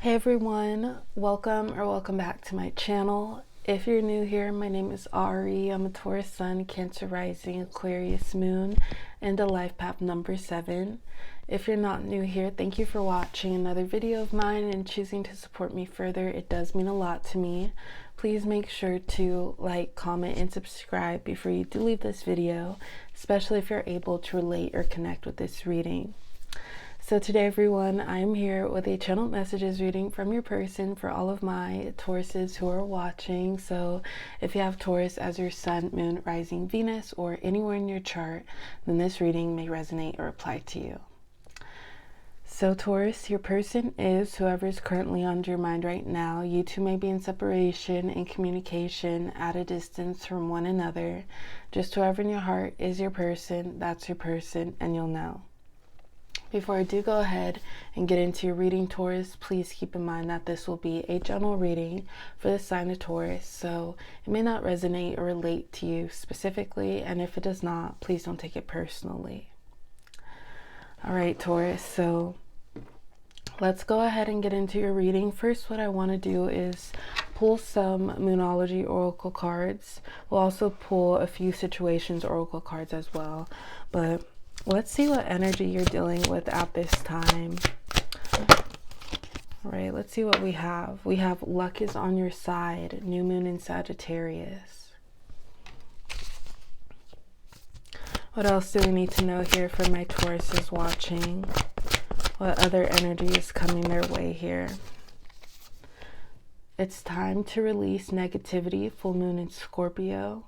Hey everyone, welcome back to my channel. If you're new here, my name is Ari. I'm a Taurus Sun, Cancer Rising, Aquarius Moon, and a life path number 7. If you're not new here, thank you for watching another video of mine and choosing to support me further. It does mean a lot to me. Please make sure to like, comment, and subscribe before you do leave this video, especially if you're able to relate or connect with this reading. So today everyone, I'm here with a channel messages reading from your person for all of my Tauruses who are watching. So if you have Taurus as your sun, moon, rising, Venus, or anywhere in your chart, then this reading may resonate or apply to you. So Taurus, your person is whoever is currently on your mind right now. You two may be in separation, in communication, at a distance from one another. Just whoever in your heart is your person, that's your person, and you'll know. Before I do go ahead and get into your reading, Taurus, please keep in mind that this will be a general reading for the sign of Taurus, so it may not resonate or relate to you specifically, and if it does not, please don't take it personally. All right, Taurus, so let's go ahead and get into your reading. First, what I want to do is pull some Moonology Oracle cards. We'll also pull a few Situations Oracle cards as well, but let's see what energy you're dealing with at this time. All right, let's see what we have. We have luck is on your side, new moon in Sagittarius. What else do we need to know here for my Tauruses watching? What other energy is coming their way here? It's time to release negativity, full moon in Scorpio.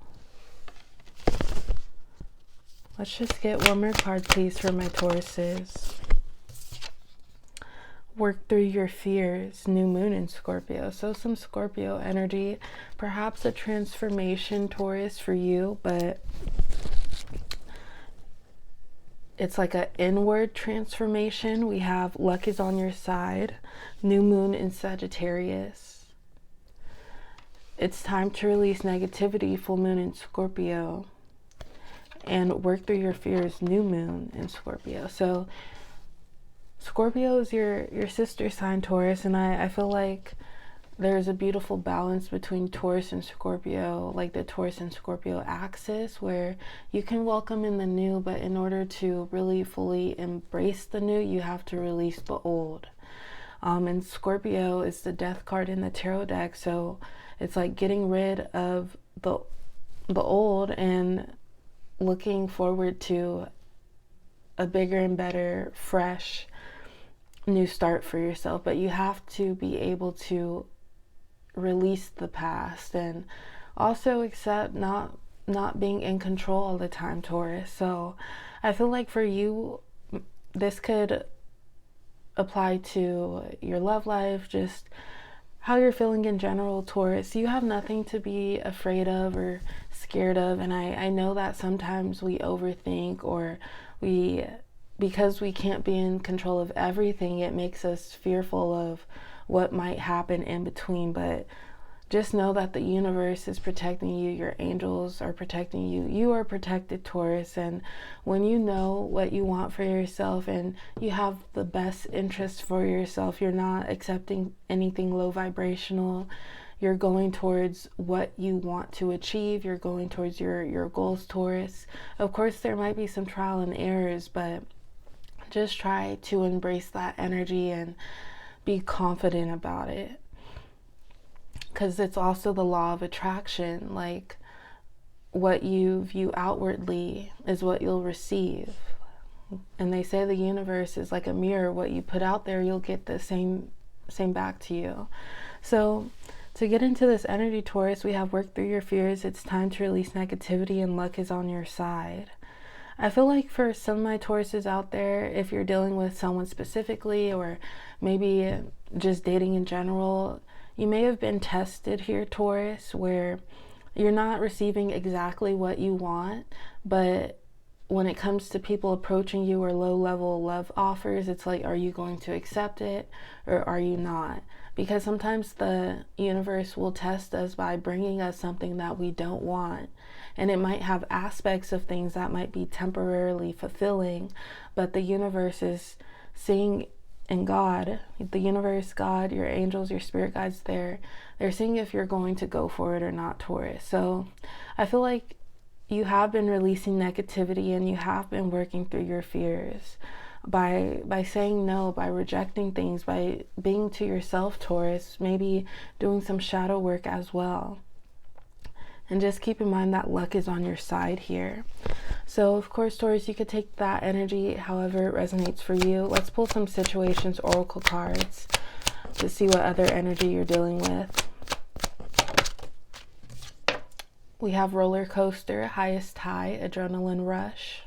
Let's just get one more card, please, for my Tauruses. Work through your fears, new moon in Scorpio. So some Scorpio energy, perhaps a transformation, Taurus, for you, but it's like an inward transformation. We have luck is on your side, new moon in Sagittarius. It's time to release negativity, full moon in Scorpio. And work through your fears, new moon in Scorpio. So Scorpio is your sister sign, Taurus, and I feel like there's a beautiful balance between Taurus and Scorpio, like the Taurus and Scorpio axis, where you can welcome in the new, but in order to really fully embrace the new, you have to release the old. And Scorpio is the death card in the tarot deck, so it's like getting rid of the old and looking forward to a bigger and better, fresh, new start for yourself. But you have to be able to release the past and also accept not being in control all the time, Taurus. So I feel like for you, this could apply to your love life, just how you're feeling in general, Taurus. You have nothing to be afraid of or scared of, and I know that sometimes we overthink, or because we can't be in control of everything, it makes us fearful of what might happen in between. But just know that the universe is protecting you, your angels are protecting you, you are protected, Taurus. And when you know what you want for yourself and you have the best interest for yourself, you're not accepting anything low vibrational, you're going towards what you want to achieve, you're going towards your goals, Taurus. Of course, there might be some trial and errors, but just try to embrace that energy and be confident about it. Because it's also the law of attraction, like what you view outwardly is what you'll receive. And they say the universe is like a mirror. What you put out there, you'll get the same back to you. So to get into this energy, Taurus, we have work through your fears. It's time to release negativity, and luck is on your side. I feel like for some of my Tauruses out there, if you're dealing with someone specifically, or maybe just dating in general, you may have been tested here, Taurus, where you're not receiving exactly what you want, but when it comes to people approaching you or low-level love offers, it's like, are you going to accept it or are you not? Because sometimes the universe will test us by bringing us something that we don't want. And it might have aspects of things that might be temporarily fulfilling, but the universe is seeing And God, the universe, God, your angels, your spirit guides, they're seeing if you're going to go for it or not, Taurus. So I feel like you have been releasing negativity and you have been working through your fears by saying no, by rejecting things, by being to yourself, Taurus, maybe doing some shadow work as well. And just keep in mind that luck is on your side here. So, of course, Taurus, you could take that energy however it resonates for you. Let's pull some situations, oracle cards, to see what other energy you're dealing with. We have roller coaster, highest high, adrenaline rush.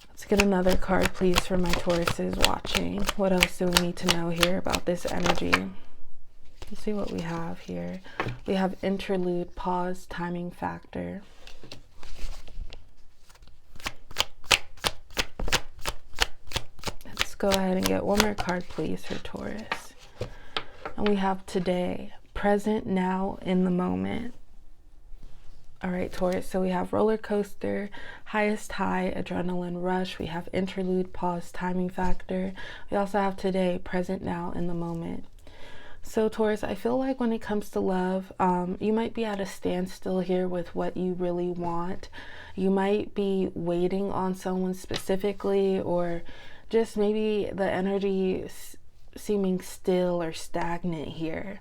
Let's get another card, please, for my Tauruses watching. What else do we need to know here about this energy? Let's see what we have here. We have interlude, pause, timing factor. Let's go ahead and get one more card, please, for Taurus. And we have today, present, now, in the moment. All right, Taurus, so we have roller coaster, highest high, adrenaline rush. We have interlude, pause, timing factor. We also have today, present, now, in the moment. So Taurus, I feel like when it comes to love, you might be at a standstill here with what you really want. You might be waiting on someone specifically, or just maybe the energy seeming still or stagnant here.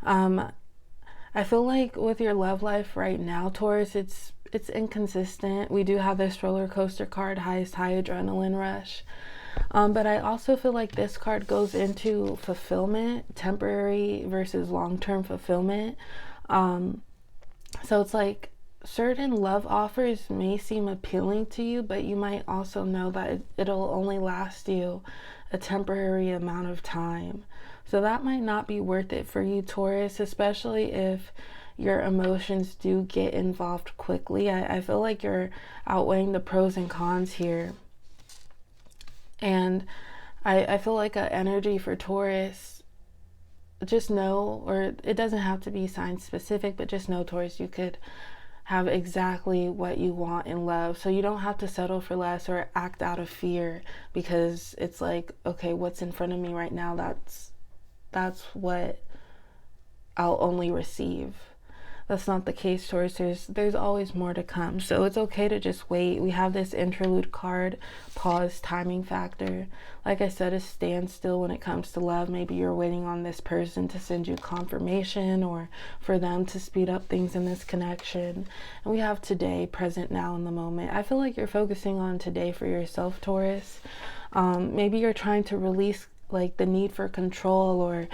I feel like with your love life right now, Taurus, it's inconsistent. We do have this roller coaster card, highest high, adrenaline rush. But I also feel like this card goes into fulfillment, temporary versus long-term fulfillment. So it's like certain love offers may seem appealing to you, but you might also know that it'll only last you a temporary amount of time. So that might not be worth it for you, Taurus, especially if your emotions do get involved quickly. I feel like you're outweighing the pros and cons here. And I feel like an energy for Taurus, just know, or it doesn't have to be sign specific, but just know, Taurus, you could have exactly what you want in love. So you don't have to settle for less or act out of fear, because it's like, okay, what's in front of me right now, that's what I'll only receive. That's not the case, Taurus. There's always more to come. So it's okay to just wait. We have this interlude card, pause, timing factor. Like I said, a standstill when it comes to love. Maybe you're waiting on this person to send you confirmation, or for them to speed up things in this connection. And we have today, present, now, in the moment. I feel like you're focusing on today for yourself, Taurus. Maybe you're trying to release like the need for control, or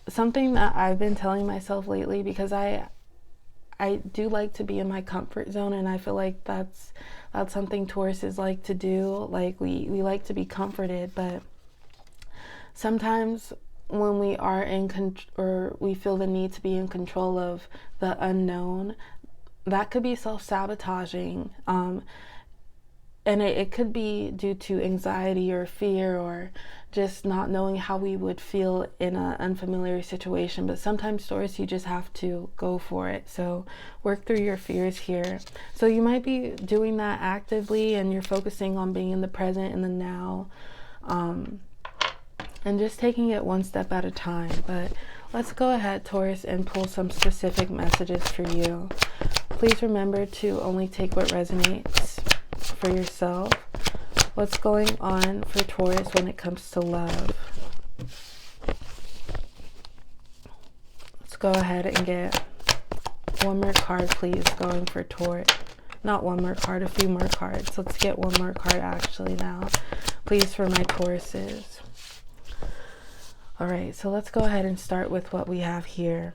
something that I've been telling myself lately, because I do like to be in my comfort zone, and I feel like that's something Tauruses like to do. Like we like to be comforted, but sometimes when we are or we feel the need to be in control of the unknown, that could be self-sabotaging. And it could be due to anxiety or fear, or just not knowing how we would feel in an unfamiliar situation. But sometimes, Taurus, you just have to go for it. So work through your fears here. So you might be doing that actively, and you're focusing on being in the present and the now, and just taking it one step at a time. But let's go ahead, Taurus, and pull some specific messages for you. Please remember to only take what resonates for yourself. What's going on for Taurus when it comes to love? Let's go ahead and get one more card, please, going for Taurus. Not one more card, a few more cards. Let's get one more card actually now, please, for my Tauruses. All right, so let's go ahead and start with what we have here.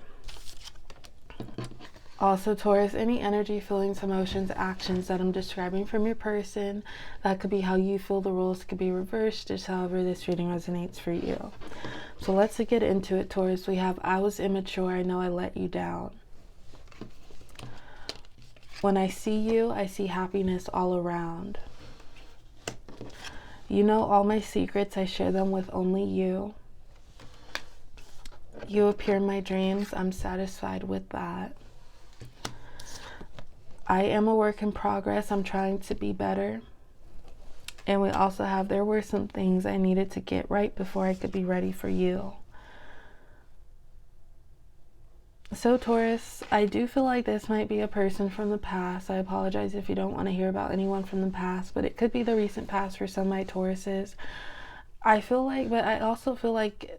Also, Taurus, any energy, feelings, emotions, actions that I'm describing from your person, that could be how you feel. The rules could be reversed, just however this reading resonates for you. So let's get into it, Taurus. We have, I was immature, I know I let you down. When I see you, I see happiness all around. You know all my secrets, I share them with only you. You appear in my dreams, I'm satisfied with that. I am a work in progress, I'm trying to be better. And we also have, there were some things I needed to get right before I could be ready for you. So Taurus, I do feel like this might be a person from the past. I apologize if you don't want to hear about anyone from the past, but it could be the recent past for some of my Tauruses. I feel like, but I also feel like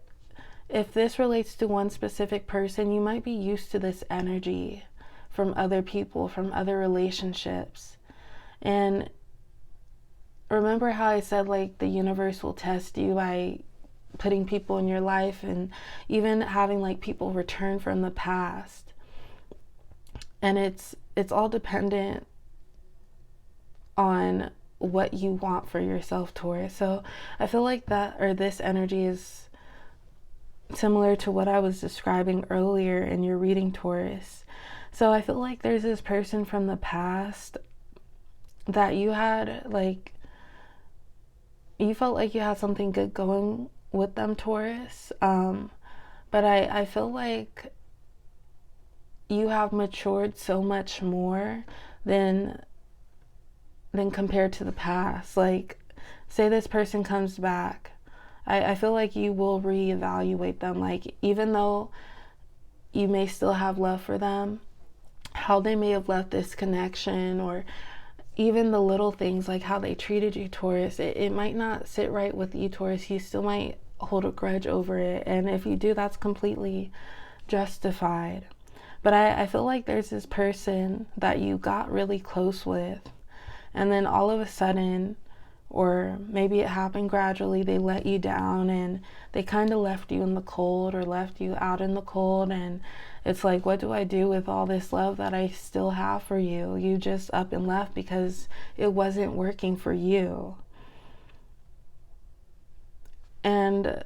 if this relates to one specific person, you might be used to this energy from other people, from other relationships. And remember how I said, like, the universe will test you by putting people in your life, and even having like people return from the past. And it's all dependent on what you want for yourself, Taurus. So I feel like that, or this energy, is similar to what I was describing earlier in your reading, Taurus. So I feel like there's this person from the past that you had, like, you felt like you had something good going with them, Taurus. But I feel like you have matured so much more than compared to the past. Like, say this person comes back, I feel like you will reevaluate them. Like, even though you may still have love for them, how they may have left this connection, or even the little things like how they treated you, Taurus, it might not sit right with you, Taurus. You still might hold a grudge over it. And if you do, that's completely justified. But I feel like there's this person that you got really close with, and then all of a sudden, or maybe it happened gradually, they let you down and they kind of left you in the cold, or left you out in the cold. And it's like, what do I do with all this love that I still have for you? You just up and left because it wasn't working for you. And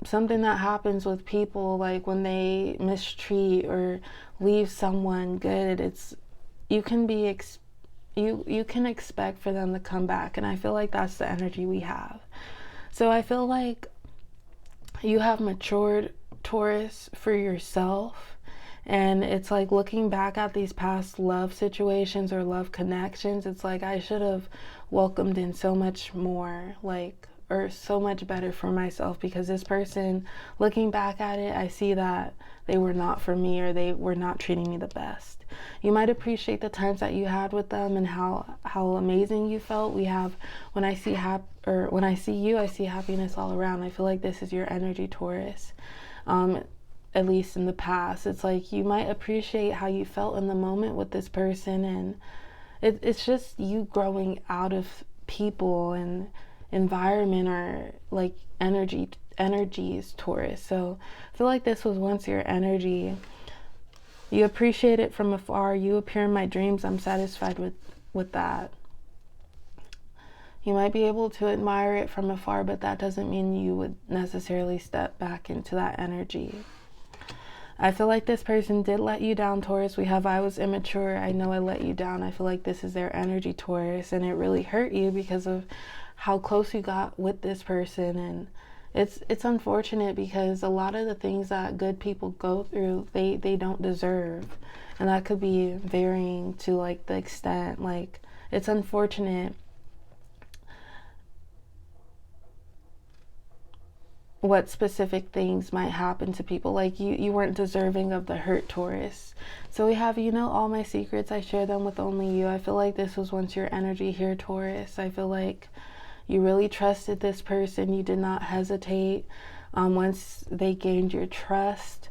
something that happens with people, like when they mistreat or leave someone good, it's, you can be you can expect for them to come back. And I feel like that's the energy we have. So I feel like you have matured, Taurus, for yourself. And it's like, looking back at these past love situations or love connections, it's like, I should have welcomed in so much more, like, or so much better for myself, because this person, looking back at it, I see that they were not for me, or they were not treating me the best. You might appreciate the times that you had with them and how amazing you felt. We have, when I see when I see you, I see happiness all around. I feel like this is your energy, Taurus. At least in the past, it's like you might appreciate how you felt in the moment with this person, and it's just you growing out of people and environment, or like energies, Taurus. So I feel like this was once your energy. You appreciate it from afar. You appear in my dreams. I'm satisfied with that. You might be able to admire it from afar, but that doesn't mean you would necessarily step back into that energy. I feel like this person did let you down, Taurus. We have, I was immature. I know I let you down. I feel like this is their energy, Taurus, and it really hurt you because of how close you got with this person. And it's unfortunate, because a lot of the things that good people go through, they don't deserve. And that could be varying to like the extent, like, it's unfortunate what specific things might happen to people. Like, you weren't deserving of the hurt, Taurus. So we have, all my secrets, I share them with only you. I feel like this was once your energy here, Taurus. I feel like you really trusted this person. You did not hesitate once they gained your trust.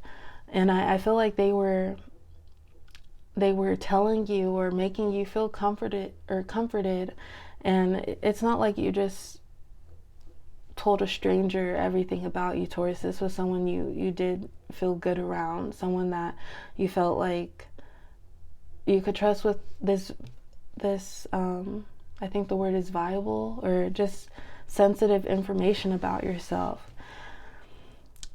And I feel like they were telling you or making you feel comforted. And it's not like you just told a stranger everything about you, Taurus. This was someone you did feel good around, someone that you felt like you could trust with this I think the word is viable, or just sensitive information about yourself.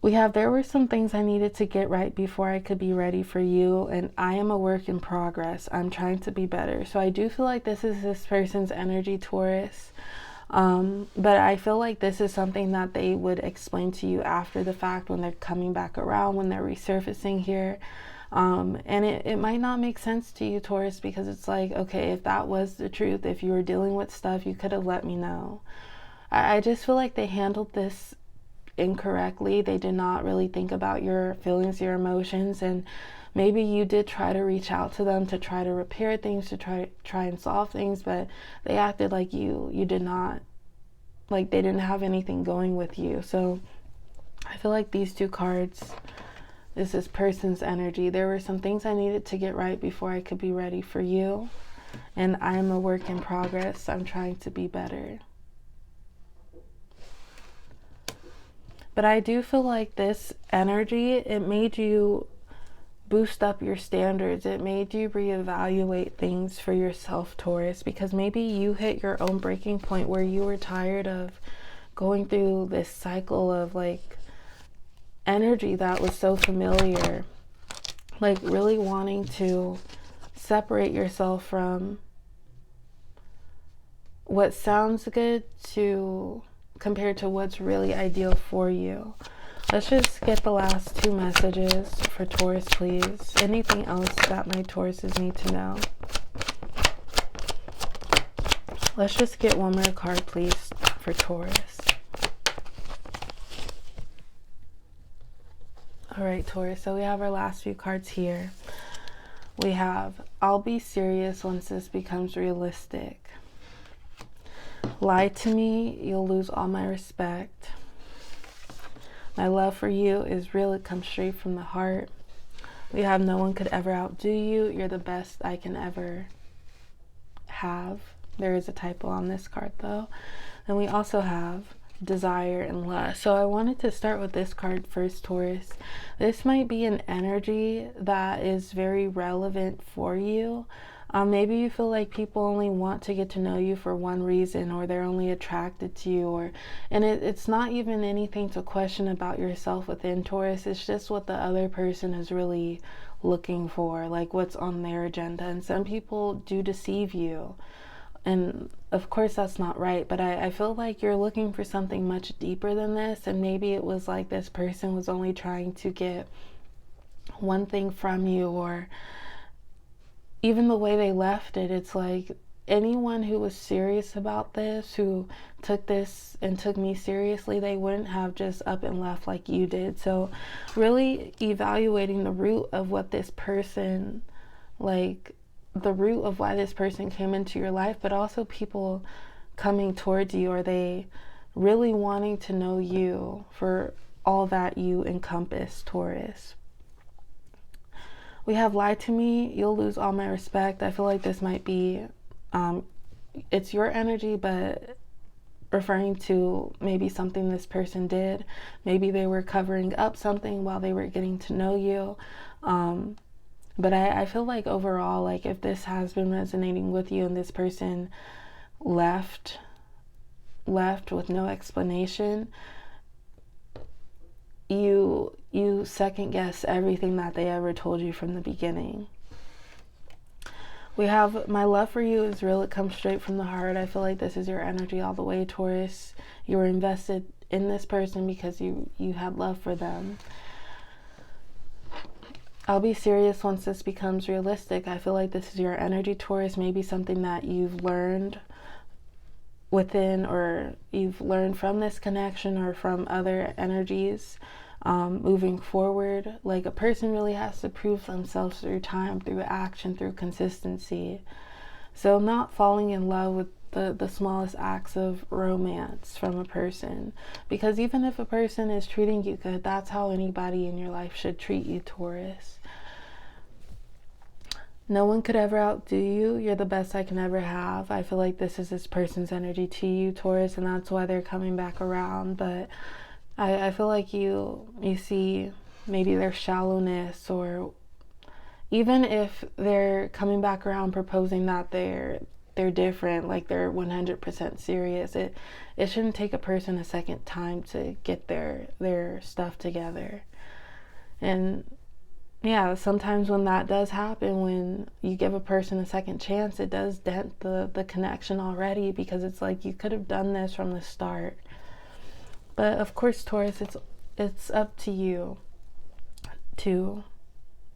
We have, there were some things I needed to get right before I could be ready for you, and I am a work in progress. I'm trying to be better. So I do feel like this is this person's energy, Taurus. But I feel like this is something that they would explain to you after the fact, when they're coming back around, when they're resurfacing here. And it might not make sense to you, Taurus, because it's like, okay, if that was the truth, if you were dealing with stuff, you could have let me know. I just feel like they handled this incorrectly. They did not really think about your feelings, your emotions, and maybe you did try to reach out to them to try to repair things, to try and solve things, but they acted like you did not, like they didn't have anything going with you. So I feel like these two cards, this is person's energy. There were some things I needed to get right before I could be ready for you, and I am a work in progress. I'm trying to be better. But I do feel like this energy, it made you boost up your standards. It made you reevaluate things for yourself, Taurus, because maybe you hit your own breaking point where you were tired of going through this cycle of like energy that was so familiar, like really wanting to separate yourself from what sounds good to compared to what's really ideal for you. Let's just get the last two messages for Taurus, please. Anything else that my Tauruses need to know? Let's just get one more card, please, for Taurus. All right, Taurus, so we have our last few cards here. We have, I'll be serious once this becomes realistic. Lie to me, you'll lose all my respect. My love for you is real, it comes straight from the heart. We have no one could ever outdo you. You're the best I can ever have. There is a typo on this card though. And we also have desire and lust. So I wanted to start with this card first, Taurus. This might be an energy that is very relevant for you. Maybe you feel like people only want to get to know you for one reason, or they're only attracted to you, and it's not even anything to question about yourself within, Taurus. It's just what the other person is really looking for, like what's on their agenda. And some people do deceive you, and of course that's not right, but I feel like you're looking for something much deeper than this, and maybe it was like this person was only trying to get one thing from you, or even the way they left it, it's like anyone who was serious about this, who took this and took me seriously, they wouldn't have just up and left like you did. So really evaluating the root of what this person, like the root of why this person came into your life, but also people coming towards you. Are they really wanting to know you for all that you encompass, Taurus? We have lie to me, you'll lose all my respect. I feel like this might be, it's your energy, but referring to maybe something this person did. Maybe they were covering up something while they were getting to know you. But I feel like overall, like if this has been resonating with you and this person left with no explanation, you second guess everything that they ever told you from the beginning. We have my love for you is real, it comes straight from the heart. I feel like this is your energy all the way, Taurus. You were invested in this person because you had love for them. I'll be serious once this becomes realistic. I feel like this is your energy, Taurus. Maybe something that you've learned within, or you've learned from this connection or from other energies. Moving forward, like a person really has to prove themselves through time, through action, through consistency. So not falling in love with the smallest acts of romance from a person, because even if a person is treating you good, that's how anybody in your life should treat you, Taurus. No one could ever outdo you. You're the best I can ever have. I feel like this is this person's energy to you, Taurus, and that's why they're coming back around. But I feel like you see maybe their shallowness, or even if they're coming back around proposing that they're different, like they're 100% serious, it shouldn't take a person a second time to get their stuff together. And yeah, sometimes when that does happen, when you give a person a second chance, it does dent the connection already, because it's like you could have done this from the start. But of course, Taurus, it's up to you to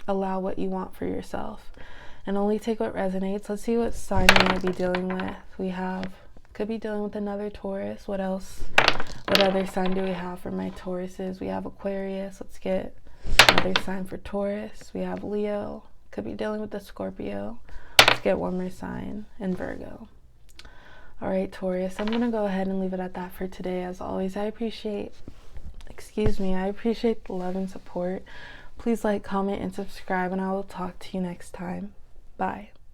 Allow what you want for yourself and only take what resonates. Let's see what sign you might be dealing with. We have, could be dealing with another Taurus. What else? What other sign do we have for my Tauruses? We have Aquarius. Let's get another sign for Taurus. We have Leo. Could be dealing with the Scorpio. Let's get one more sign, and Virgo. All right, Taurus, I'm going to go ahead and leave it at that for today. As always, I appreciate the love and support. Please like, comment, and subscribe, and I will talk to you next time. Bye.